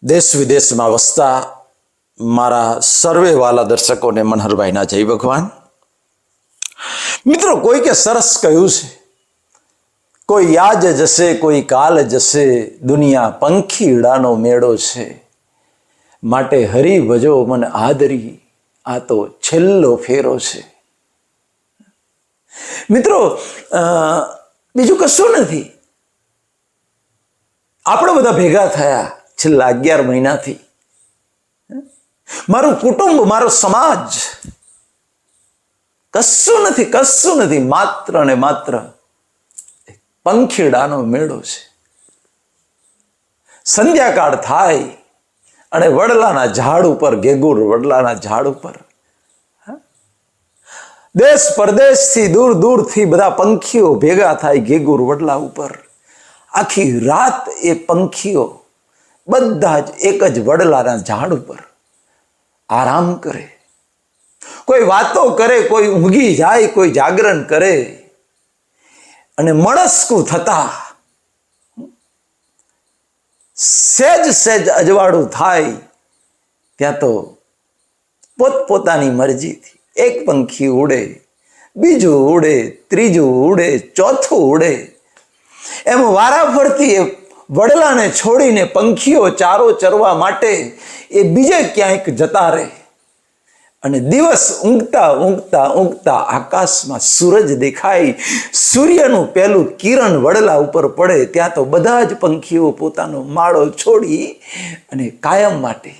દેશ વિદેશમાં વસતા મારા સર્વે વાલા દર્શકોને મનહરભાઈના જય ભગવાન. મિત્રો, કોઈકે સરસ કહ્યું છે, કોઈ યાજ જશે કોઈ કાલ જશે, દુનિયા પંખીડાનો મેળો છે, માટે હરી ભજો મન આદરી, આ તો છેલ્લો ફેરો છે. મિત્રો, બીજું કશું નથી. આપણે બધા ભેગા થયા છેલ્લા 11 મહિનાથી. મારું કુટુંબ, મારો સમાજ, કશું નથી, માત્ર ને માત્ર પંખીડાનો મેળો છે. સંધ્યાકાળ થાય અને વડલાના ઝાડ ઉપર, ગેગુર વડલાના ઝાડ ઉપર દેશ પરદેશથી, દૂર દૂરથી બધા પંખીઓ ભેગા થાય ગેગુર વડલા ઉપર. આખી રાત એ પંખીઓ બધા જ એક જ વડલાના ઝાડ ઉપર આરામ કરે. કોઈ વાતો કરે, કોઈ ઊંઘી જાય, કોઈ જાગરણ કરે. અને મળસ્કું થતા સહેજ અજવાળું થાય ત્યાં તો પોતપોતાની મરજીથી એક પંખી ઉડે, બીજું ઉડે, ત્રીજું ઉડે, ચોથું ઉડે. એમ વારાફરતી એ વડલાને છોડીને પંખીઓ ચારો ચરવા માટે એ બીજે ક્યાંક જતા રહે. અને દિવસ ઊંઘતા આકાશમાં સૂરજ દેખાય, સૂર્યનું પહેલું કિરણ વડલા ઉપર પડે ત્યાં તો બધા જ પંખીઓ પોતાનો માળો છોડી અને કાયમ માટે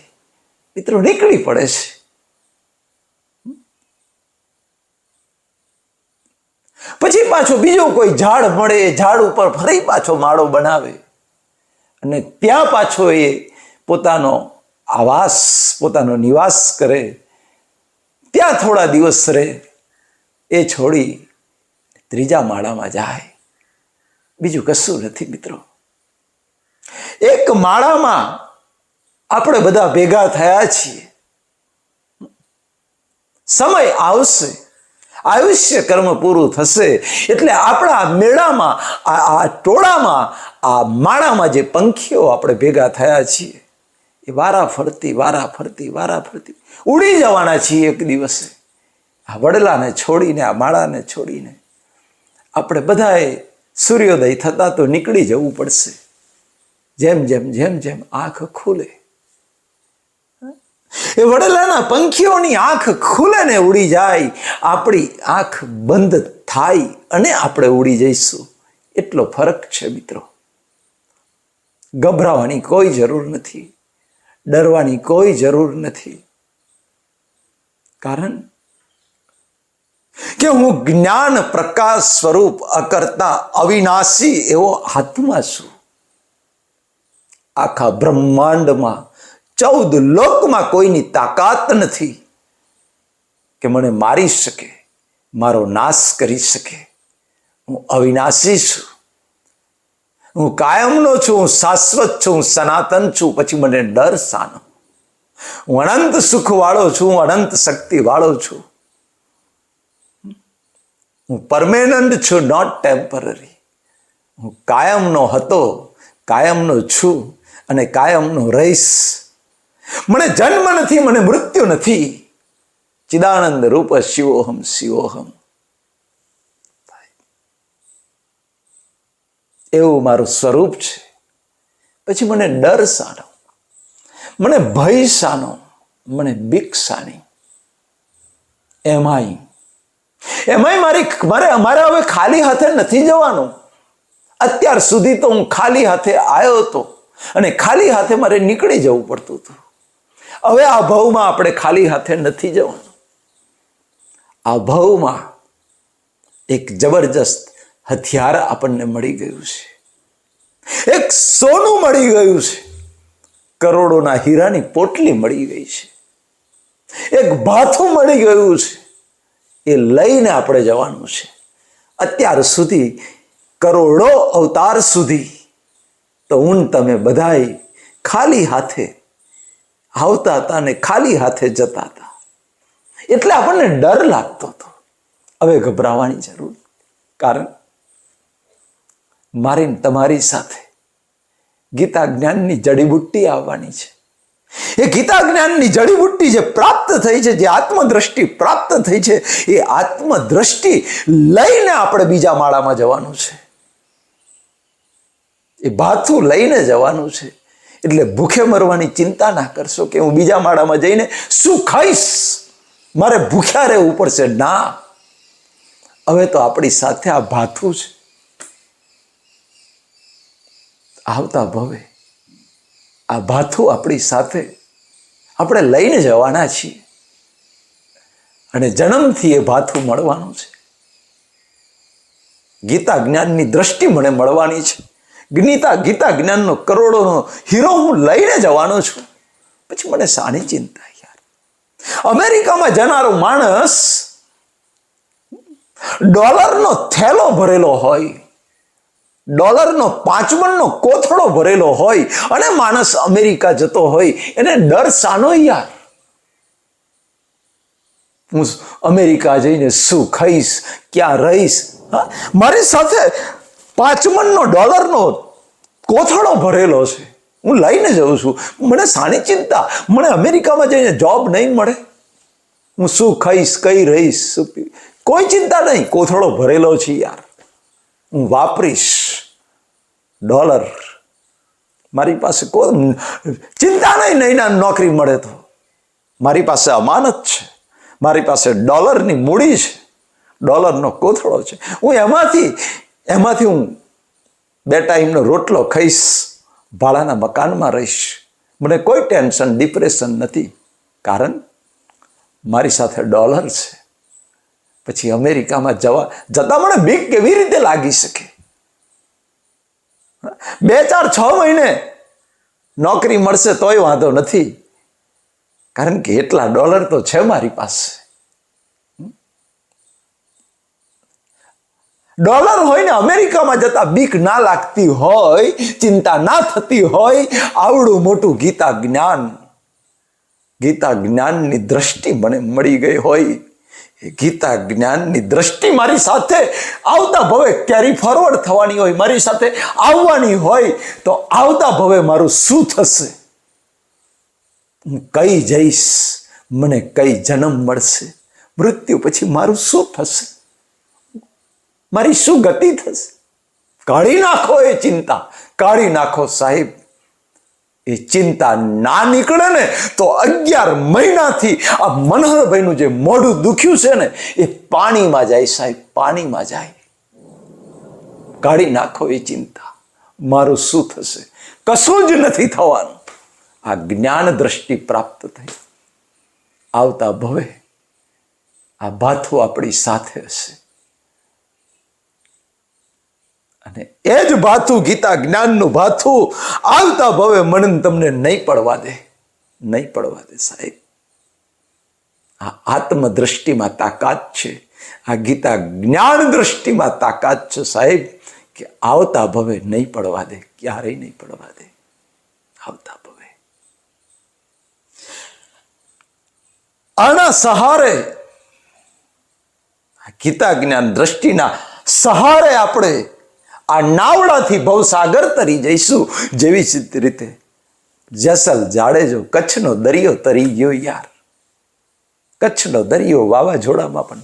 મિત્રો નીકળી પડે છે. પછી પાછો બીજો કોઈ ઝાડ મળે, ઝાડ ઉપર ફરી પાછો માળો બનાવે અને ત્યાં પાછો એ પોતાનો આવાસ, પોતાનો નિવાસ કરે. ત્યાં થોડા દિવસ રહે, એ છોડી ત્રીજા માળામાં જાય. બીજું કશું નથી મિત્રો. એક માળામાં આપણે બધા ભેગા થયા છીએ. સમય આવશે, આયુષ્ય કર્મ પૂરું થશે એટલે આપણા મેળામાં, આ ટોળામાં, આ માળામાં જે પંખીઓ આપણે ભેગા થયા છીએ એ વારાફરતી ઉડી જવાના છીએ એક દિવસે. આ વડલાને છોડીને, આ માળાને છોડીને આપણે બધાએ સૂર્યોદય થતા તો નીકળી જવું પડશે. જેમ આંખ ખુલે, એ વડલાના પંખીઓની આંખ ખુલે ને ઉડી જાય, આપણી આંખ બંધ થાય અને આપણે ઉડી જઈશું. એટલો ફરક છે મિત્રો. ગભરાવાની કોઈ જરૂર નથી, ડરવાની કોઈ જરૂર નથી. કારણ કે હું જ્ઞાન પ્રકાશ સ્વરૂપ અકર્તા અવિનાશી એવો આત્મા છું. આખા બ્રહ્માંડમાં 14 લોકમાં કોઈની તાકાત નથી કે મને મારી શકે, મારો નાશ કરી શકે. હું અવિનાશી છું, હું કાયમનો છું, હું શાશ્વત છું, હું સનાતન છું. પછી મને ડર શાનો? હું અનંત સુખ વાળો છું, હું અનંત શક્તિ વાળો છું. હું પરમેનન્ટ છું, નોટ ટેમ્પરરી. હું કાયમનો હતો, કાયમનો છું અને કાયમનો રહીશ. મને જન્મ નથી, મને મૃત્યુ નથી. ચિદાનંદ રૂપ શિવોહમ શિવોહમ. એવું મારું સ્વરૂપ છે. પછી મને ડર શાનો? મને ભય શાનો? મને બીક શાની? એમાંય મારે હવે ખાલી હાથે નથી જવાનું. અત્યાર સુધી તો હું ખાલી હાથે આવ્યો હતો અને ખાલી હાથે મારે નીકળી જવું પડતું હતું. હવે આ ભવમાં આપણે ખાલી હાથે નથી જવાનું. આ ભવમાં એક જબરજસ્ત હથિયાર આપણને મળી ગયું છે. એક સોનું મળી ગયું છે. કરોડોના હીરાની પોટલી મળી ગઈ છે. એક ભાથું મળી ગયું છે. એ લઈને આપણે જવાનું છે. અત્યાર સુધી, કરોડો અવતાર સુધી તો તમે બધાય ખાલી હાથે આવતા હતા અને ખાલી હાથે જતા હતા. એટલે આપણને ડર લાગતો હતો. હવે ગભરાવાની જરૂર નથી. કારણ મારી તમારી સાથે ગીતા જ્ઞાનની જડીબુટ્ટી આવવાની છે. એ ગીતા જ્ઞાનની જડીબુટ્ટી જે પ્રાપ્ત થઈ છે, જે આત્મદ્રષ્ટિ પ્રાપ્ત થઈ છે, એ આત્મદ્રષ્ટિ લઈને આપણે બીજા માળામાં જવાનું છે. એ ભાથું લઈને જવાનું છે. એટલે ભૂખે મરવાની ચિંતા ના કરશો કે હું બીજા માળામાં જઈને શું ખાઈશ, મારે ભૂખ્યા રહેવું પડશે. ના, હવે તો આપણી સાથે આ ભાથું છે. આવતા ભવે આ ભાથું આપણી સાથે આપણે લઈને જવાના છીએ અને જન્મથી એ ભાથું મળવાનું છે. ગીતા જ્ઞાનની દ્રષ્ટિ મને મળવાની છે. ગીતા જ્ઞાનનો કરોડોનો હીરો હું લઈને જવાનો છું. પછી મને શાની ચિંતા યાર? અમેરિકામાં જનારો માણસ ડોલરનો થેલો ભરેલો હોય, ડોલરનો 5 મણનો કોથળો ભરેલો હોય અને માણસ અમેરિકા જતો હોય, એને ડર શાનો યાર? હું અમેરિકા જઈને શું ખાઈશ, ક્યાં રહીશ? મારી સાથે 5 મણનો ડોલરનો કોથળો ભરેલો છે, હું લઈને જઉં છું. મને શાની ચિંતા? મને અમેરિકામાં જઈને જોબ નહીં મળે, હું શું ખાઈશ, કઈ રહીશ, કોઈ ચિંતા નહીં. કોથળો ભરેલો છે યાર, હું વાપરીશ ડોલર. મારી પાસે કોઈ ચિંતા નહીં. નહીં ના નોકરી મળે તો મારી પાસે અમાનત છે, મારી પાસે ડોલરની મૂડી છે, ડોલરનો કોથળો છે. હું એમાંથી હું 2 ટાઈમનો રોટલો ખાઈશ, ભાડાના મકાનમાં રહીશ. મને કોઈ ટેન્શન, ડિપ્રેશન નથી, કારણ મારી સાથે ડોલર છે. પછી અમેરિકામાં જતા મને બીક કેવી રીતે લાગી શકે? 2, 4, 6 મહિને નોકરી મળશે તોય વાંધો નથી, કારણ કે એટલા ડોલર તો છે મારી પાસે. ડોલર હોય ને અમેરિકામાં જતા બીક ના લાગતી હોય, ચિંતા ના થતી હોય, આવડું મોટું ગીતા જ્ઞાનની દ્રષ્ટિ મને મળી ગઈ હોય, એ ગીતા જ્ઞાનની દ્રષ્ટિ મારી સાથે આવતા ભવે કેરી ફોરવર્ડ થવાની હોય, મારી સાથે આવવાની હોય, તો આવતા ભવે મારું શું થશે? હું કઈ જઈશ? મને કઈ જન્મ મળશે? મૃત્યુ પછી મારું શું થશે? મારી શું ગતિ થશે? કાઢી નાખો એ ચિંતા, કાઢી નાખો સાહેબ. એ ચિંતા ના નીકળે ને તો 11 મહિનાથી આ મનહરભાઈનું જે મોઢું દુખ્યું છે ને, એ પાણીમાં જાય સાહેબ, પાણીમાં જાય. કાઢી નાખો એ ચિંતા. મારું શું થશે? કશું જ નથી થવાનું. આ જ્ઞાન દ્રષ્ટિ પ્રાપ્ત થઈ. આવતા ભવે આ ભાથું આપણી સાથે હશે અને એ જ ભાથું, ગીતા જ્ઞાનનું ભાથું આવતા ભવે મને તમને નહીં પડવા દે, નહીં પડવા દે સાહેબ. આ આત્મદ્રષ્ટિમાં તાકાત છે, આ ગીતા જ્ઞાન દ્રષ્ટિમાં તાકાત છે સાહેબ, કે આવતા ભવે નહીં પડવા દે, ક્યારેય નહીં પડવા દે. આવતા ભવે આના સહારે, ગીતા જ્ઞાન દ્રષ્ટિના સહારે આપણે આ નાવડાથી ભવસાગર તરી જઈશું. જેવી રીતે જેસલ જાડેજો કચ્છનો દરિયો તરી ગયો યાર. કચ્છનો દરિયો વાવાઝોડામાં પણ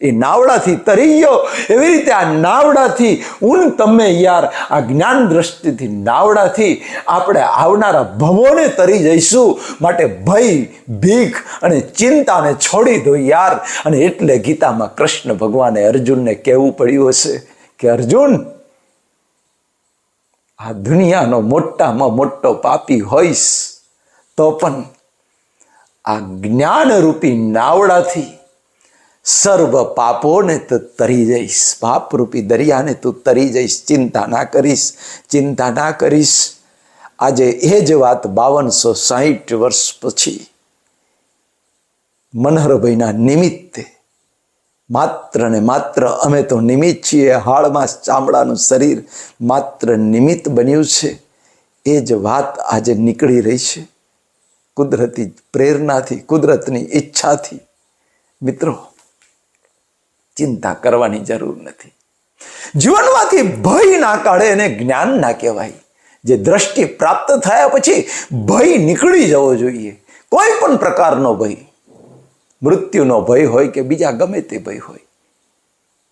એ નાવડાથી તરી ગયો. એવી રીતે આ નાવડાથી તમે યાર આ જ્ઞાન દ્રષ્ટિથી નાવડાથી આપણે આવનારા ભવોને તરી જઈશું. માટે ભય, ભીખ અને ચિંતાને છોડી દો યાર. અને એટલે ગીતામાં કૃષ્ણ ભગવાને અર્જુનને કહેવું પડ્યું હશે કે અર્જુન, આ દુનિયાનો મોટામાં મોટો પાપી હોઈશ તો પણ આ જ્ઞાનરૂપી નાવડાથી સર્વ પાપોને તું તરી જઈશ. પાપરૂપી દરિયાને તું તરી જઈશ. ચિંતા ના કરીશ, ચિંતા ના કરીશ. આજે એ જ વાત 5260 વર્ષ પછી મનહરભાઈના નિમિત્તે, માત્ર ને માત્ર અમે તો નિમિત્ત છીએ, હાડમાં ચામડાનું શરીર માત્ર નિમિત્ત બન્યું છે. એ જ વાત આજે નીકળી રહી છે કુદરતી પ્રેરણાથી, કુદરતની ઈચ્છાથી. મિત્રો, ચિંતા કરવાની જરૂર નથી. જીવનમાંથી ભય ના કાઢે એને જ્ઞાન ના કહેવાય. જે દ્રષ્ટિ પ્રાપ્ત થયા પછી ભય નીકળી જવો જોઈએ. કોઈ પણ પ્રકારનો ભય, મૃત્યુનો ભય હોય કે બીજા ગમે તે ભય હોય,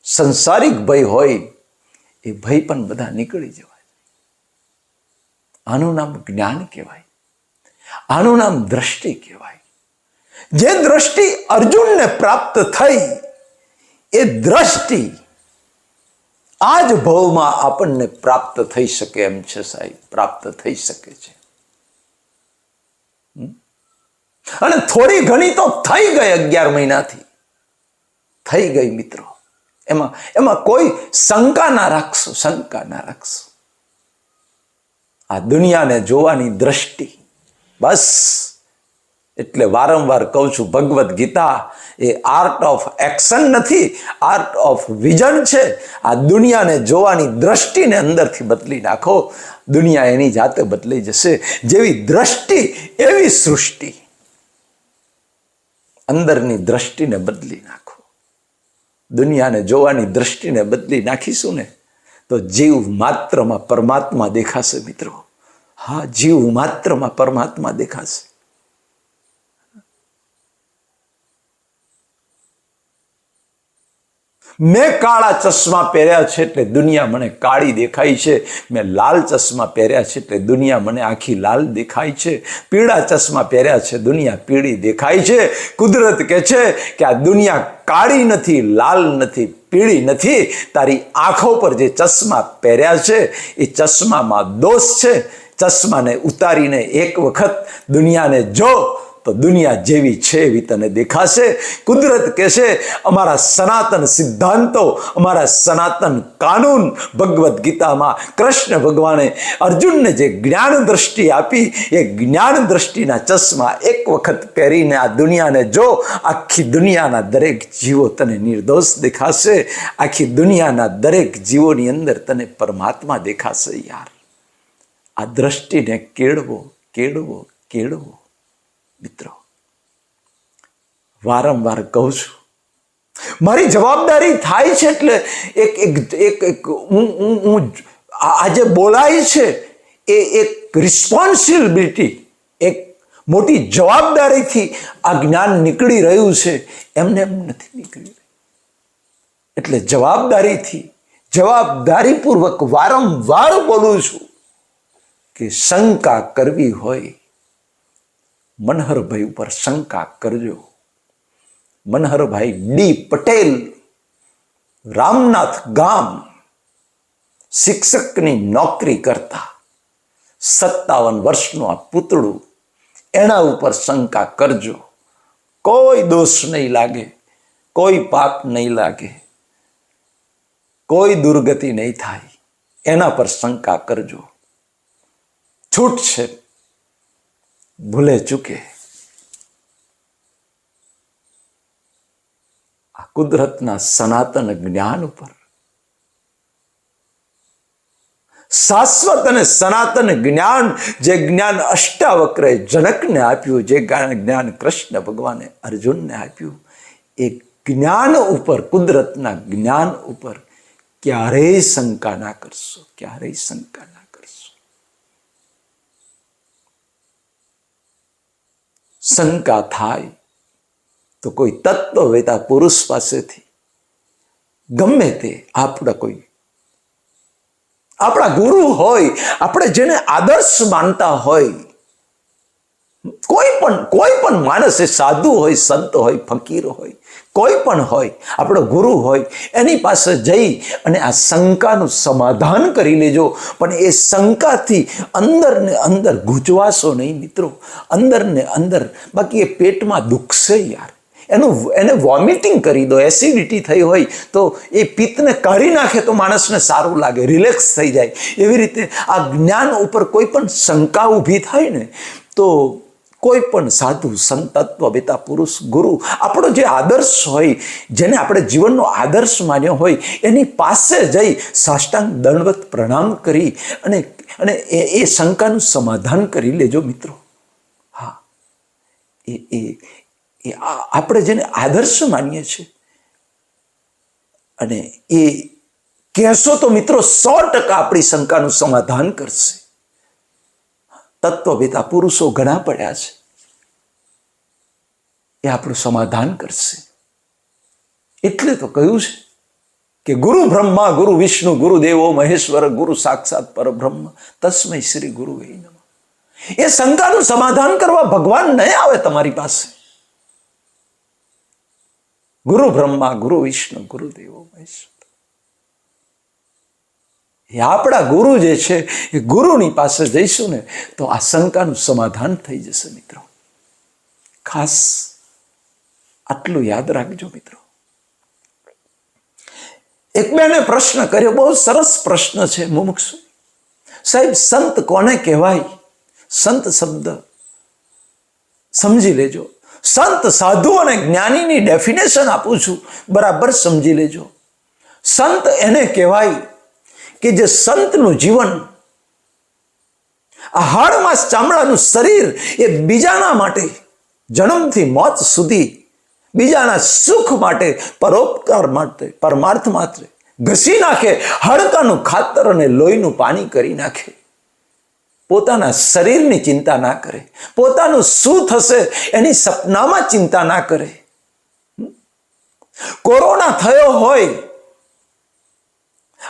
સંસારિક ભય હોય, એ ભય પણ બધા નીકળી જવાય. આનું નામ જ્ઞાન કહેવાય, આનું નામ દ્રષ્ટિ કહેવાય. જે દ્રષ્ટિ અર્જુનને પ્રાપ્ત થઈ એ દ્રષ્ટિ આ જ ભવમાં આપણને પ્રાપ્ત થઈ શકે એમ છે સાહેબ, પ્રાપ્ત થઈ શકે છે. અને થોડી ઘણી તો થઈ ગઈ, 11 મહિનાથી થઈ ગઈ મિત્રો. એમાં કોઈ શંકા ના રાખશો, શંકા ના રાખશો. આ દુનિયાને જોવાની દ્રષ્ટિ, બસ એટલે વારંવાર કહું છું, ભગવદ્ ગીતા એ આર્ટ ઓફ એક્શન નથી, આર્ટ ઓફ વિઝન છે. આ દુનિયાને જોવાની દ્રષ્ટિને અંદરથી બદલી નાખો, દુનિયા એની જાતે બદલાઈ જશે. જેવી દ્રષ્ટિ એવી સૃષ્ટિ. અંદરની દ્રષ્ટિને બદલી નાખો. દુનિયાને જોવાની દ્રષ્ટિને બદલી નાખીશું ને તો જીવ માત્રમાં પરમાત્મા દેખાશે મિત્રો. હા, જીવ માત્રમાં પરમાત્મા દેખાશે. મેં કાળા ચશ્મા પહેર્યા છે એટલે દુનિયા મને કાળી દેખાય છે. મેં લાલ ચશ્મા પહેર્યા છે એટલે દુનિયા મને આખી લાલ દેખાય છે. પીળા ચશ્મા પહેર્યા છે, દુનિયા પીળી દેખાય છે. કુદરત કહે છે કે આ દુનિયા કાળી નથી, લાલ નથી, પીળી નથી. તારી આંખો પર જે ચશ્મા પહેર્યા છે એ ચશ્મામાં દોષ છે. ચશ્માને ઉતારીને એક વખત દુનિયાને જો તો દુનિયા જેવી છે એવી તને દેખાશે. કુદરત કહે છે અમારા સનાતન સિદ્ધાંતો, અમારા સનાતન કાનૂન, ભગવદ્ ગીતામાં કૃષ્ણ ભગવાને અર્જુનને જે જ્ઞાન દ્રષ્ટિ આપી એ જ્ઞાન દ્રષ્ટિના ચશ્મા એક વખત પહેરીને આ દુનિયાને જો, આખી દુનિયાના દરેક જીવો તને નિર્દોષ દેખાશે. આખી દુનિયાના દરેક જીવોની અંદર તને પરમાત્મા દેખાશે. યાર, આ દ્રષ્ટિને કેળવો, કેળવો, કેળવો. મિત્રો, વારંવાર કહું છું, મારી જવાબદારી થાય છે એટલે હું આજે બોલાય છે એ એક રિસ્પોન્સિબિલિટી, એક મોટી જવાબદારીથી આ જ્ઞાન નીકળી રહ્યું છે. એમને એમ નથી નીકળી રહ્યું. એટલે જવાબદારીપૂર્વક વારંવાર બોલું છું કે શંકા કરવી હોય, મનહરભાઈ ઉપર શંકા કરજો. મનહરભાઈ ડી પટેલ, રામનાથ ગામ, શિક્ષકની નોકરી કરતા 57 વર્ષનું આ પૂતળું, એના ઉપર શંકા કરજો. કોઈ દોષ નહીં લાગે, કોઈ પાપ નહીં લાગે, કોઈ દુર્ગતિ નહીં થાય. એના પર શંકા કરજો. છૂટ છે, ભૂલે ચૂકે. આ કુદરતના સનાતન જ્ઞાન ઉપર, શાશ્વત અને સનાતન જ્ઞાન, જે જ્ઞાન અષ્ટાવક્રએ જનકને આપ્યું, જે જ્ઞાન કૃષ્ણ ભગવાને અર્જુનને આપ્યું, એ જ્ઞાન ઉપર, કુદરતના જ્ઞાન ઉપર ક્યારેય શંકા ના કરશો, ક્યારેય શંકા ના કરશો. શંકા થાય તો કોઈ તત્વવેતા પુરુષ પાસેથી, ગમે તે આપણા ગુરુ હોય, આપણે જેને આદર્શ માનતા હોય, કોઈ પણ માણસ, એ સાધુ હોય, સંત હોય, ફકીર હોય, કોઈ પણ હોય, આપણો ગુરુ હોય, એની પાસે જઈ અને આ શંકાનું સમાધાન કરી લેજો. પણ એ શંકાથી અંદર ને અંદર ગૂંચવાશો નહીં મિત્રો, અંદર ને અંદર. બાકી એ પેટમાં દુખશે યાર. એને વોમિટિંગ કરી દો. એસિડિટી થઈ હોય તો એ પિત્તને કાઢી નાખે તો માણસને સારું લાગે, રિલેક્સ થઈ જાય. એવી રીતે આ જ્ઞાન ઉપર કોઈ પણ શંકા ઊભી થાય ને તો કોઈ પણ સાધુ, સંત, તત્વવેતા પુરુષ, ગુરુ, આપણો જે આદર્શ હોય, જેને આપણે જીવનનો આદર્શ માન્યો હોય, એની પાસે જઈ સાષ્ટાંગ દંડવત પ્રણામ કરી અને એ શંકાનું સમાધાન કરી લેજો મિત્રો. હા, એ આપણે જેને આદર્શ માનીએ છીએ અને એ કહેશો તો મિત્રો 100% આપણી શંકાનું સમાધાન કરશે. તત્વપિતા પુરુષો ઘણા પડ્યા છે, એ આપણું સમાધાન કરશે. એટલે તો કહ્યું છે કે ગુરુ બ્રહ્મા ગુરુ વિષ્ણુ ગુરુ દેવો મહેશ્વર ગુરુ સાક્ષાત પરબ્રહ્મ તસ્મૈ શ્રી ગુરુવે નમઃ. એ શંકાનું સમાધાન કરવા ભગવાન નહીં આવે તમારી પાસે. ગુરુ બ્રહ્મા ગુરુ વિષ્ણુ ગુરુ દેવો મહેશ્વર, એ આપણા ગુરુ જે છે એ ગુરુની પાસે જઈશું ને તો આ શંકાનું સમાધાન થઈ જશે. મિત્રો ખાસ આટલું યાદ રાખજો. મિત્રો એક બેને પ્રશ્ન કર્યો, બહુ સરસ પ્રશ્ન છે. મુમુક્ષુ સાહેબ, સંત કોને કહેવાય? સંત શબ્દ સમજી લેજો. સંત, સાધુ અને જ્ઞાનીની ડેફિનેશન આપું છું, બરાબર સમજી લેજો. સંત એને કહેવાય કે જે સંતનું જીવન, આ હાડ માંસ ચામડાનું શરીર, એ બીજાના માટે જન્મથી મોત સુધી, બીજાના સુખ માટે, પરોપકાર માટે, પરમાર્થ માટે ઘસી નાખે, હાડકાનું ખાતર અને લોહીનું પાણી કરી નાખે. પોતાના શરીરની ચિંતા ના કરે, પોતાનું શું થશે એની સપનામાં ચિંતા ના કરે. કોરોના થયો હોય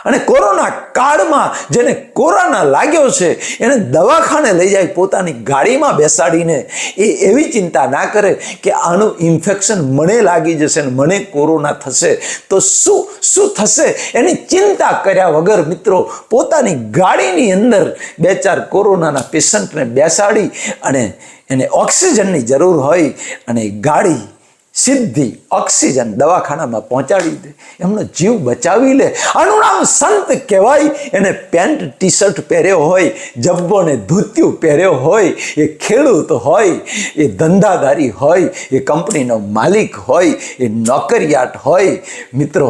અને કોરોના કાળમાં જેને કોરોના લાગ્યો છે એને દવાખાને લઈ જાય, પોતાની ગાડીમાં બેસાડીને, એ એવી ચિંતા ના કરે કે આનું ઇન્ફેક્શન મને લાગી જશે ને મને કોરોના થશે તો શું થશે એની ચિંતા કર્યા વગર મિત્રો પોતાની ગાડીની અંદર 2-4 કોરોનાના પેશન્ટને બેસાડી અને એને ઓક્સિજનની જરૂર હોય અને ગાડી સીધી ઓક્સિજન દવાખાનામાં પહોંચાડી દે, એમનો જીવ બચાવી લે. આનું નામ સંત કહેવાય. એને પેન્ટ ટી શર્ટ પહેર્યો હોય, જબ્બો ને ધોતિયું પહેર્યો હોય, એ ખેડૂત હોય, એ ધંધાદારી હોય, એ કંપનીનો માલિક હોય, એ નોકરિયાત હોય, મિત્રો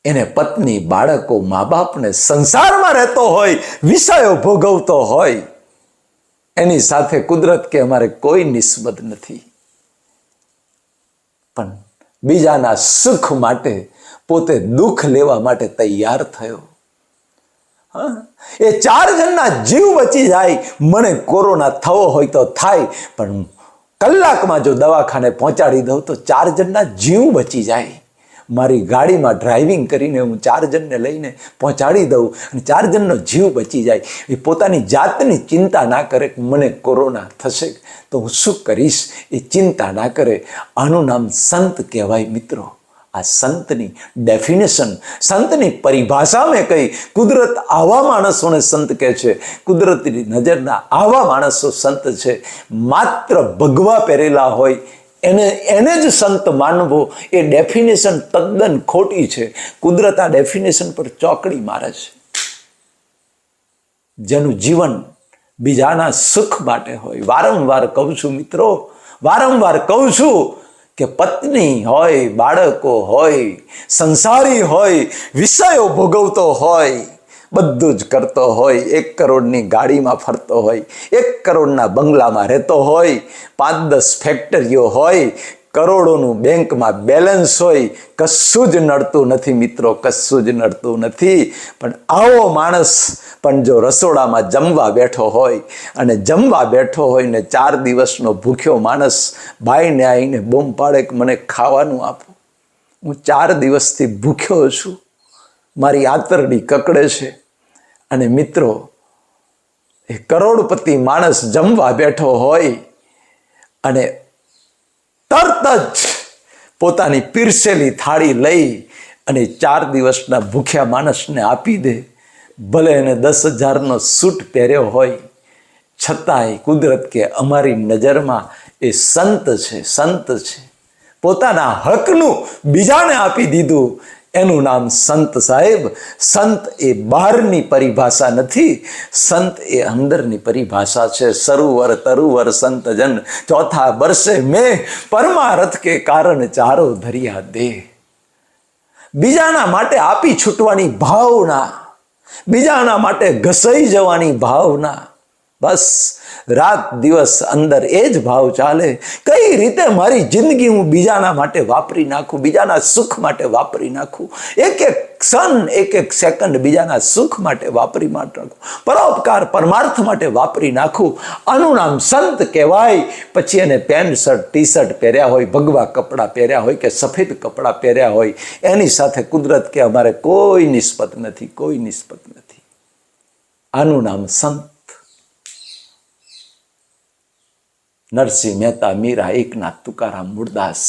એને પત્ની, બાળકો, મા બાપને, સંસારમાં રહેતો હોય, વિષયો ભોગવતો હોય, એની સાથે કુદરત કે અમારે કોઈ નિસ્બત નથી, પણ બીજાના સુખ માટે પોતે દુઃખ લેવા માટે તૈયાર થયો. એ 4 જણના જીવ બચી જાય. મને કોરોના થવો હોય તો થાય, પણ કલાકમાં જો દવાખાને પહોંચાડી દઉં તો 4 જણના જીવ બચી જાય. મારી ગાડીમાં ડ્રાઇવિંગ કરીને હું 4 જણને લઈને પહોંચાડી દઉં અને 4 જણનો જીવ બચી જાય. એ પોતાની જાતની ચિંતા ના કરે કે મને કોરોના થશે તો હું શું કરીશ, એ ચિંતા ના કરે. આનું નામ સંત કહેવાય. મિત્રો આ સંતની ડેફિનેશન, સંતની પરિભાષા મેં કહી. કુદરત આવા માણસોને સંત કહે છે, કુદરતની નજરના આવા માણસો સંત છે. માત્ર ભગવા પહેરેલા હોય એને જ સંત માનવો, એ ડેફિનેશન તદ્દન ખોટી છે. કુદરત આ ડેફિનેશન પર ચોકડી મારે છે. જેનું જીવન બીજાના સુખ માટે હોય. વારંવાર કહું છું મિત્રો, વારંવાર કહું છું કે પત્ની હોય, બાળકો હોય, સંસારી હોય, વિષયો ભોગવતો હોય, બધું જ કરતો હોય, 1 કરોડની ગાડીમાં ફરતો હોય, 1 કરોડના બંગલામાં રહેતો હોય, 5-10 ફેક્ટરીઓ હોય, કરોડોનું બેંકમાં બેલેન્સ હોય, કશું જ નડતું નથી મિત્રો, કશું જ નડતું નથી. પણ આવો માણસ પણ જો રસોડામાં જમવા બેઠો હોય અને જમવા બેઠો હોય ને 4 દિવસનો ભૂખ્યો માણસ ભાઈને આવીને બૂમ પાડે કે મને ખાવાનું આપો, હું 4 દિવસથી ભૂખ્યો છું, મારી આંતરડી કકડે છે. અને મિત્રો એ કરોડપતિ માણસ જમવા બેઠો હોય અને તરત જ પોતાની પીરસેલી થાળી લઈ અને 4 દિવસના ભૂખ્યા માણસને આપી દે. ભલે એને 10,000નો સૂટ પહેર્યો હોય, છતાંય કુદરત કે અમારી નજરમાં એ સંત છે, સંત છે. પોતાના હકનું બીજાને આપી દીધું, એનું નામ સંત સાહેબ. સંત એ બહારની પરિભાષા નથી, સંત એ અંદરની પરિભાષા છે. સરોવર તરુવર સંતજન, ચોથા બરસે મેં, પરમારથ કે કારણ ચારો ધરિયા દે. બીજાના માટે આપી છૂટવાની ભાવના, બીજાના માટે ઘસાઈ જવાની ભાવના, બસ રાત દિવસ અંદર એ જ ભાવ ચાલે, કઈ રીતે મારી જિંદગી હું બીજાના માટે વાપરી નાખું, બીજાના સુખ માટે વાપરી નાખું, એક એક ક્ષણ એક એક સેકન્ડ બીજાના સુખ માટે વાપરી નાખું, પરોપકાર પરમાર્થ માટે વાપરી નાખું. આનું નામ સંત કહેવાય. પછી એને પેન્ટ શર્ટ ટી શર્ટ પહેર્યા હોય, ભગવા કપડાં પહેર્યા હોય કે સફેદ કપડાં પહેર્યા હોય, એની સાથે કુદરત કે અમારે કોઈ નિસ્બત નથી, કોઈ નિસ્બત નથી. આનું નામ સંત. નરસિંહ મહેતા, મીરા, એકનાથ, તુકારામ, મૂળદાસ,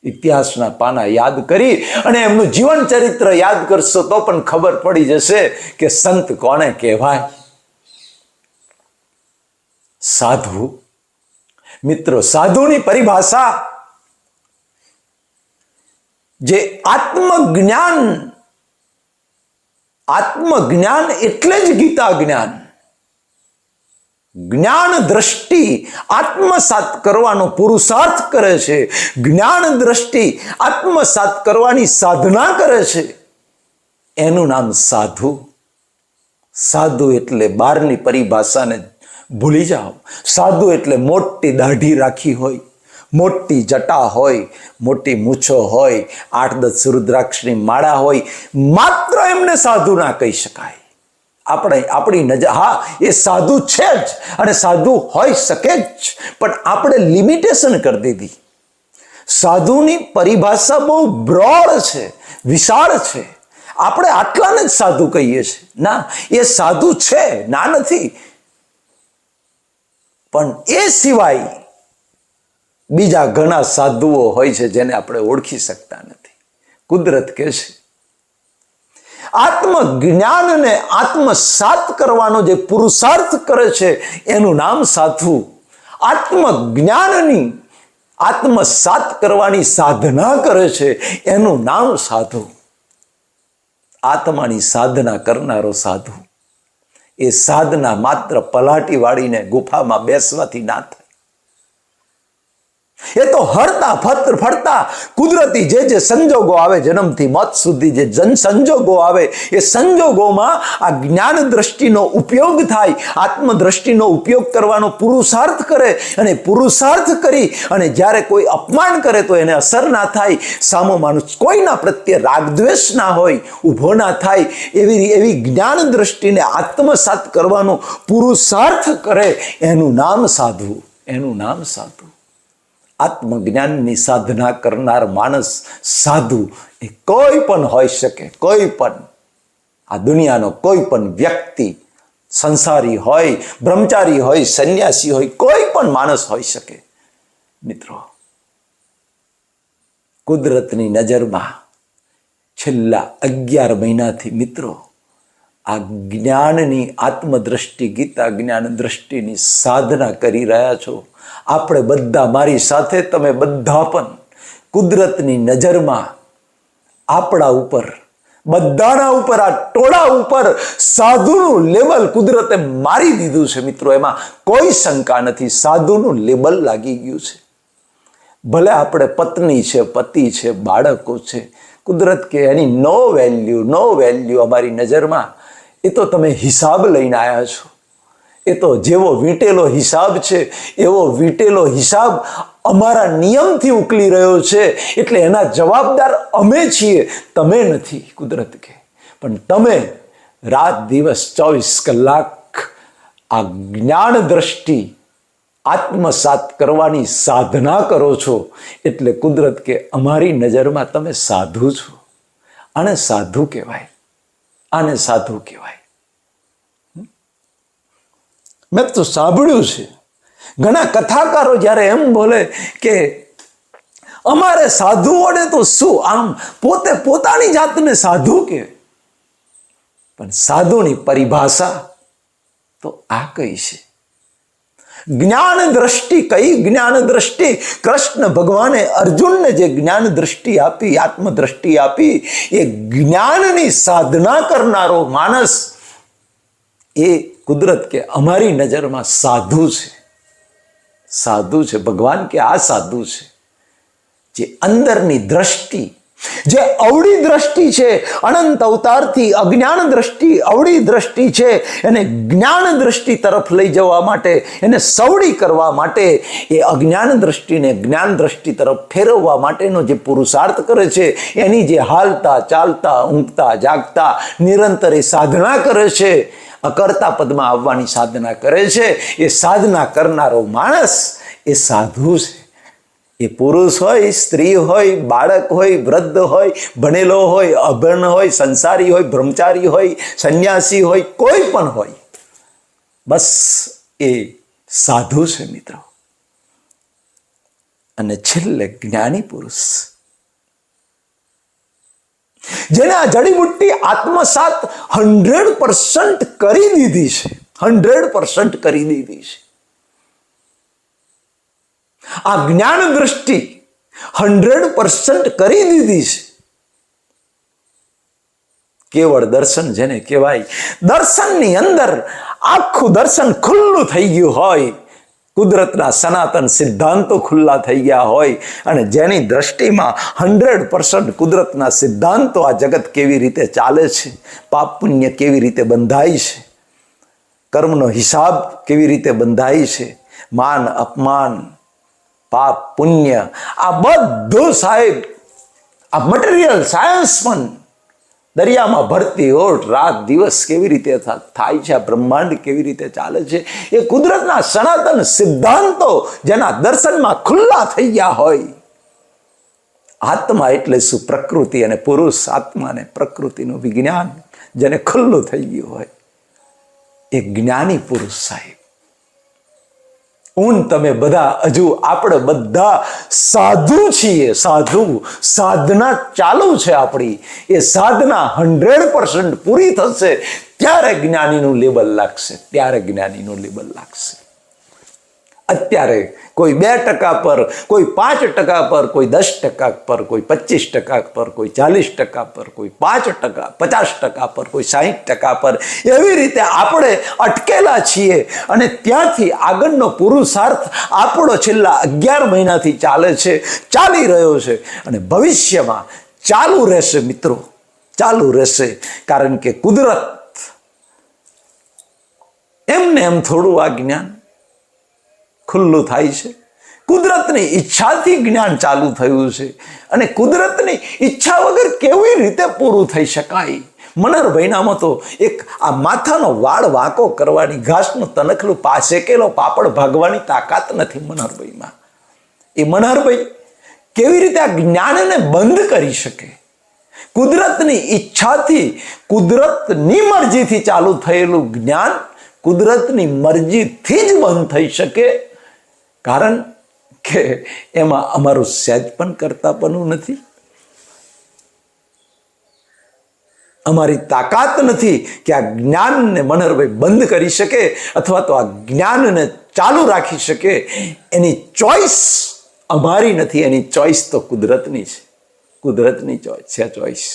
ઇતિહાસના પાના યાદ કરી અને એમનું જીવન ચરિત્ર યાદ કરશો તો પણ ખબર પડી જશે કે સંત કોને કહેવાય. સાધુ. મિત્રો, સાધુની પરિભાષા જે આત્મજ્ઞાન એટલે જ ગીતા જ્ઞાન. જ્ઞાન દ્રષ્ટિ આત્મસાત કરવાનો પુરુષાર્થ કરે છે, જ્ઞાન દ્રષ્ટિ આત્મસાત કરવાની સાધના કરે છે, એનું નામ સાધુ. સાધુ એટલે બહારની પરિભાષાને ભૂલી જાઓ. સાધુ એટલે મોટી દાઢી રાખી હોય, મોટી જટા હોય, મોટી મૂછો હોય, 8-10 રુદ્રાક્ષની માળા હોય, માત્ર એમને સાધુ ના કહી શકાય. આપણી નજર, હા, એ સાધુ છે જ અને સાધુ હોઈ શકે જ, પણ આપણે લિમિટેશન કરી દીધી. સાધુની પરિભાષા બહુ બ્રોડ છે, વિશાળ છે. આપણે આટલાને જ સાધુ કહીએ છીએ. ના, એ સાધુ છે, ના નથી, પણ એ સિવાય બીજા ઘણા સાધુઓ હોય છે જેને આપણે ઓળખી શકતા નથી. કુદરત કહે છે આત્મજ્ઞાનને આત્મસાત કરવાનો જે પુરુષાર્થ કરે છે એનું નામ સાધુ. આત્મજ્ઞાનની આત્મસાત કરવાની સાધના કરે છે એનું નામ સાધુ. આત્માની સાધના કરનારો સાધુ. એ સાધના માત્ર પલાટી વાળીને ગુફામાં બેસવાથી ના થાય. એ તો હરતા ફરતા કુદરતી જે સંજોગો આવે, જન્મથી મોત સુધી જે સંજોગો આવે, એ સંજોગોમાં આ જ્ઞાન દ્રષ્ટિનો ઉપયોગ થાય, આત્મદ્રષ્ટિનો ઉપયોગ કરવાનો પુરુષાર્થ કરે, અને પુરુષાર્થ કરી અને જ્યારે કોઈ અપમાન કરે તો એને અસર ના થાય, સામો માણસ કોઈના પ્રત્યે રાગદ્વેષ ના હોય, ઊભો ના થાય, એવી જ્ઞાન દ્રષ્ટિને આત્મસાત કરવાનો પુરુષાર્થ કરે, એનું નામ સાધુ. એનું નામ સાધુ. આત્મજ્ઞાનની સાધના કરનાર માણસ સાધુ એ કોઈ પણ હોઈ શકે. કોઈ પણ, આ દુનિયાનો કોઈ પણ વ્યક્તિ, સંસારી હોય, બ્રહ્મચારી હોય, સંન્યાસી હોય, કોઈ પણ માણસ હોઈ શકે. મિત્રો, કુદરતની નજરમાં છેલ્લા 11 મહિનાથી મિત્રો આ જ્ઞાનની આત્મદ્રષ્ટિ, ગીતા જ્ઞાન દ્રષ્ટિની સાધના કરી રહ્યા છો. આપણે બધા, મારી સાથે તમે બધા પણ કુદરતની નજરમાં આપણા ઉપર, બધાના ઉપર, આ ટોળા ઉપર સાધુનું લેબલ કુદરતે મારી દીધું છે. મિત્રો, એમાં કોઈ શંકા નથી, સાધુનું લેબલ લાગી ગયું છે. ભલે આપણે પત્ની છે, પતિ છે, બાળકો છે, કુદરત કે એની નો વેલ્યુ અમારી નજરમાં. એ તો તમે હિસાબ લઈને આવ્યા છો. એ તો જેવો વીટેલો હિસાબ છે એવો વીટેલો હિસાબ અમારા નિયમથી ઉકલી રહ્યો છે, એટલે એના જવાબદાર અમે છીએ, તમે નથી. કુદરત કે પણ તમે રાત દિવસ 24 કલાક આ જ્ઞાન દ્રષ્ટિ આત્મસાત કરવાની સાધના કરો છો, એટલે કુદરત કે અમારી નજરમાં તમે સાધુ છો. આને સાધુ કહેવાય. આને સાધુ કહેવાય. મેં તો સાંભળ્યું છે ઘણા કથાકારો જ્યારે એમ બોલે કે અમારે સાધુઓને તો શું, આમ પોતાની જાતને સાધુ કે. પણ સાધુની પરિભાષા તો આ કઈ છે. જ્ઞાન દ્રષ્ટિ કઈ? જ્ઞાન દ્રષ્ટિ કૃષ્ણ ભગવાને અર્જુનને જે જ્ઞાન દ્રષ્ટિ આપી, આત્મદ્રષ્ટિ આપી, એ જ્ઞાનની સાધના કરનારો માણસ એ કુદરત કે અમારી નજરમાં સાધુ છે. સાધુ છે. ભગવાન કે આ સાધુ છે જે અંદરની દ્રષ્ટિ, જે અવળી દ્રષ્ટિ છે, અનંત અવતારથી અજ્ઞાન દ્રષ્ટિ, અવળી દ્રષ્ટિ છે, એને જ્ઞાન દ્રષ્ટિ તરફ લઈ જવા માટે, એને સવળી કરવા માટે, એ અજ્ઞાન દ્રષ્ટિને જ્ઞાન દ્રષ્ટિ તરફ ફેરવવા માટેનો જે પુરુષાર્થ કરે છે, એની જે હાલતા ચાલતા ઊંઘતા જાગતા નિરંતર એ સાધના કરે છે, અકર્તા પદમાં આવવાની સાધના કરે છે, એ સાધના કરનારો માણસ એ સાધુ છે. એ પુરુષ હોય, સ્ત્રી હોય, બાળક હોય, વૃદ્ધ હોય, ભણેલો હોય, અભણ હોય, સંસારી હોય, બ્રહ્મચારી હોય, સંન્યાસી હોય, કોઈ પણ હોય, બસ એ સાધુ છે મિત્રો. અને છેલ્લે જ્ઞાની પુરુષ, જેને આ જડીબુટ્ટી આત્મસાત 100% કરી દીધી છે, 100% કરી દીધી છે. આ જ્ઞાન દ્રષ્ટિ 100% કરી દીધી છે. કેવળ દર્શન જેને કહેવાય, દર્શનની અંદર આખું દર્શન ખુલ્લું થઈ ગયું હોય, કુદરતના સનાતન સિદ્ધાંતો ખુલ્લા થઈ ગયા હોય, અને જેની દ્રષ્ટિમાં 100% કુદરતના સિદ્ધાંતો, આ જગત કેવી રીતે ચાલે છે, પાપ પુણ્ય કેવી રીતે બંધાય છે, કર્મનો હિસાબ કેવી રીતે બંધાય છે, માન અપમાન, પાપ પુણ્ય, આ બધું સાહેબ, આ મટીરિયલ સાયન્સ પણ દરિયામાં ભરતી ઓટ રાત દિવસ કેવી રીતે થાય છે, આ બ્રહ્માંડ કેવી રીતે ચાલે છે, એ કુદરતના સનાતન સિદ્ધાંતો જેના દર્શનમાં ખુલ્લા થઈ ગયા હોય. આત્મા એટલે શું? પ્રકૃતિ અને પુરુષ, આત્મા અને પ્રકૃતિનું વિજ્ઞાન જેને ખુલ્લું થઈ ગયું હોય, એ જ્ઞાની પુરુષ સાહેબ. તમે બધા, હજુ આપણે બધા સાધુ છીએ, સાધુ. સાધના ચાલુ છે આપણી. એ સાધના 100% પૂરી થશે ત્યારે જ્ઞાનીનું લેબલ લાગશે, ત્યારે જ્ઞાનીનું લેબલ લાગશે. અત્યારે કોઈ 2% પર, કોઈ 5% પર, કોઈ 10% પર, કોઈ 25% પર, કોઈ 40% પર, કોઈ 5%, 50% પર, કોઈ 60% પર, એવી રીતે આપણે અટકેલા છીએ. અને ત્યાંથી આગળનો પુરુષાર્થ આપણો છેલ્લા 11 મહિનાથી ચાલે છે, ચાલી રહ્યો છે, અને ભવિષ્યમાં ચાલુ રહેશે મિત્રો, ચાલુ રહેશે. કારણ કે કુદરત એમને એમ થોડું આ જ્ઞાન ખુલ્લું થાય છે. કુદરતની ઈચ્છાથી જ્ઞાન ચાલુ થયું છે, અને કુદરતની ઈચ્છા વગર કેવી રીતે પૂરું થઈ શકાય? મનહરભાઈનામાં તો એક આ માથાનો વાળ વાંકો કરવાની, ઘાસનું તનખલું શેકેલો પાપડ ભાગવાની તાકાત નથી મનહરભાઈમાં. એ મનહરભાઈ કેવી રીતે આ જ્ઞાનને બંધ કરી શકે? કુદરતની ઈચ્છાથી, કુદરતની મરજીથી ચાલુ થયેલું જ્ઞાન કુદરતની મરજીથી જ બંધ થઈ શકે? કારણ કે એમાં અમારું સહેજ પણ કરતાપણું નથી, અમારી તાકાત નથી કે આ જ્ઞાનને મનહરભાઈ બંધ કરી શકે અથવા તો આ જ્ઞાનને ચાલુ રાખી શકે. એની ચોઈસ અમારી નથી, એની ચોઈસ તો કુદરતની છે, કુદરતની છે ચોઈસ.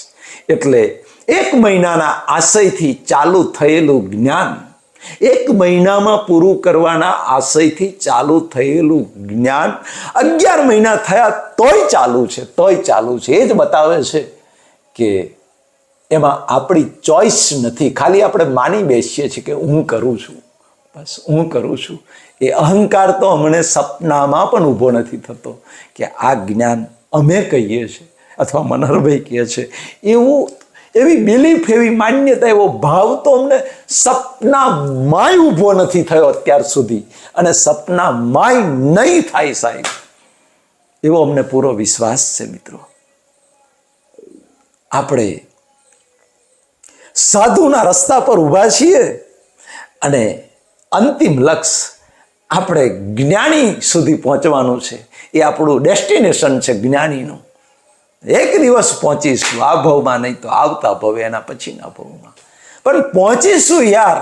એટલે 1 મહિનાના આશયથી ચાલુ થયેલું જ્ઞાન, 1 મહિનામાં પૂરું કરવાના આશયથી ચાલુ થયેલું જ્ઞાન 11 મહિના થયા તોય ચાલુ છે, તોય ચાલુ છે. એ જ બતાવે છે કે એમાં આપણી ચોઈસ નથી. ખાલી આપણે માની બેસીએ છીએ કે હું કરું છું, બસ હું કરું છું. એ અહંકાર તો અમને સપનામાં પણ ઊભો નથી થતો કે આ જ્ઞાન અમે કહીએ છીએ અથવા મનહરભાઈ કહે છે. એવી બિલીફ, એવી માન્યતા, એવો ભાવ તો અમને સપનામાંય ઊભો નથી થયો અત્યાર સુધી, અને સપનામાંય નહીં થાય સાહેબ, એવો અમને પૂરો વિશ્વાસ છે મિત્રો. આપણે સાધુના રસ્તા પર ઊભા છીએ, અને અંતિમ લક્ષ્ય આપણે જ્ઞાની સુધી પહોંચવાનું છે. એ આપણું ડેસ્ટિનેશન છે જ્ઞાનીનું. એક દિવસ પહોંચીશું, આ ભવમાં નહીં તો આવતા ભવે, એના પછીના ભવમાં પણ પહોંચીશું યાર.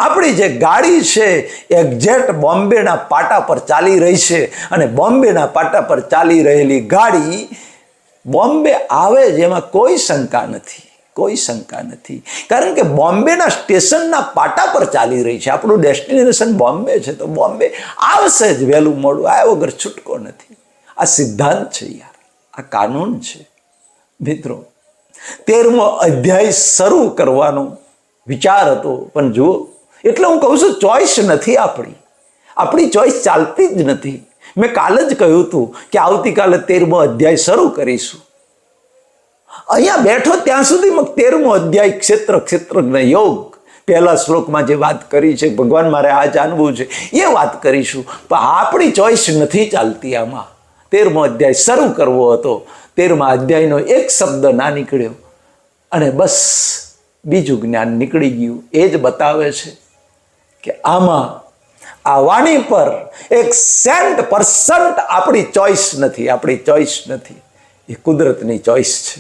આપણી જે ગાડી છે એક્ઝેક્ટ બોમ્બેના પાટા પર ચાલી રહી છે, અને બોમ્બેના પાટા પર ચાલી રહેલી ગાડી બોમ્બે આવે જ, એમાં કોઈ શંકા નથી, કોઈ શંકા નથી. કારણ કે બોમ્બેના સ્ટેશનના પાટા પર ચાલી રહી છે. આપણું ડેસ્ટિનેશન બોમ્બે છે, તો બોમ્બે આવશે જ, વહેલું મોડું, આ વગર છૂટકો નથી. આ સિદ્ધાંત છે યાર, આ કાનૂન છે. મિત્રો 13મો અધ્યાય શરૂ કરવાનો વિચાર હતો, પણ જુઓ, એટલે હું કહું છું ચોઈસ નથી આપણી ચોઈસ ચાલતી જ નથી. મેં કાલે જ કહ્યું હતું કે આવતીકાલે 13મો અધ્યાય શરૂ કરીશું. અહીંયા બેઠો ત્યાં સુધી 13મો અધ્યાય ક્ષેત્રજ્ઞ યોગ પહેલા શ્લોકમાં જે વાત કરી છે, ભગવાન મારે આ જાણવું છે, એ વાત કરીશું. પણ આપણી ચોઈસ નથી ચાલતી. આમાં 13મો અધ્યાય શરૂ કરવો હતો, 13મા અધ્યાયનો એક શબ્દ ના નીકળ્યો અને બસ બીજું જ્ઞાન નીકળી ગયું. એ જ બતાવે છે કે આમાં આ વાણી પર 100% આપણી ચોઈસ નથી. એ કુદરતની ચોઈસ છે,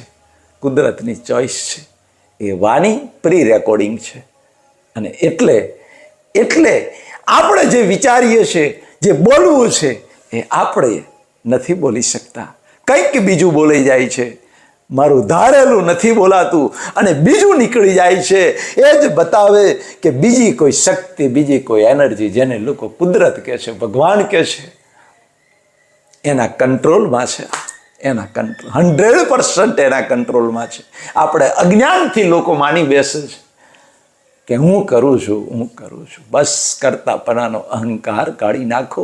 કુદરતની ચોઈસ છે. એ વાણી પ્રી રેકોર્ડિંગ છે. અને એટલે આપણે જે વિચારીએ છીએ, જે બોલવું છે, એ આપણે નથી બોલી શકતા. કંઈક બીજું બોલાઈ જાય છે, મારું ધારેલું નથી બોલાતું અને બીજું નીકળી જાય છે. એ જ બતાવે કે બીજી કોઈ શક્તિ, બીજી કોઈ એનર્જી, જેને લોકો કુદરત કહે છે, ભગવાન કહે છે, એના કંટ્રોલમાં છે. 100% એના કંટ્રોલમાં છે. આપણે અજ્ઞાનથી લોકો માની બેસે છે કે હું કરું છું. બસ કરતાપણાનો અહંકાર કાઢી નાખો.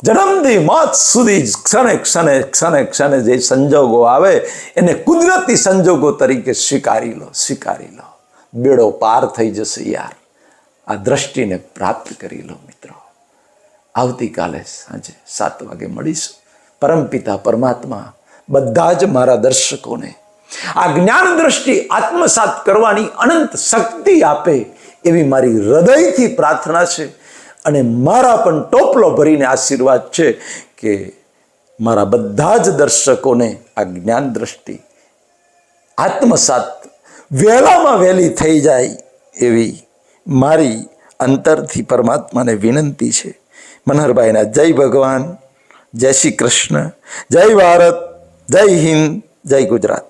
જન્મથી મોત સુધી ક્ષણે જે સંજોગો આવે એને કુદરતી સંજોગો તરીકે સ્વીકારી લો. બેડો પાર થઈ જશે યાર. આ દ્રષ્ટિને પ્રાપ્ત કરી લો મિત્રો. આવતીકાલે સાંજે 7 વાગે મળીશું. પરમપિતા પરમાત્મા બધા જ મારા દર્શકોને આ જ્ઞાન દ્રષ્ટિ આત્મસાત કરવાની અનંત શક્તિ આપે એવી મારી હૃદયથી પ્રાર્થના છે. અને મારા પણ ટોપલો ભરીને આશીર્વાદ છે કે મારા બધા જ દર્શકોને આ જ્ઞાન દ્રષ્ટિ આત્મસાત વહેલામાં વહેલી થઈ જાય એવી મારી અંતરથી પરમાત્માને વિનંતી છે. મનહરભાઈના જય ભગવાન, જય શ્રી કૃષ્ણ, જય ભારત, જય હિન્દ, જય ગુજરાત.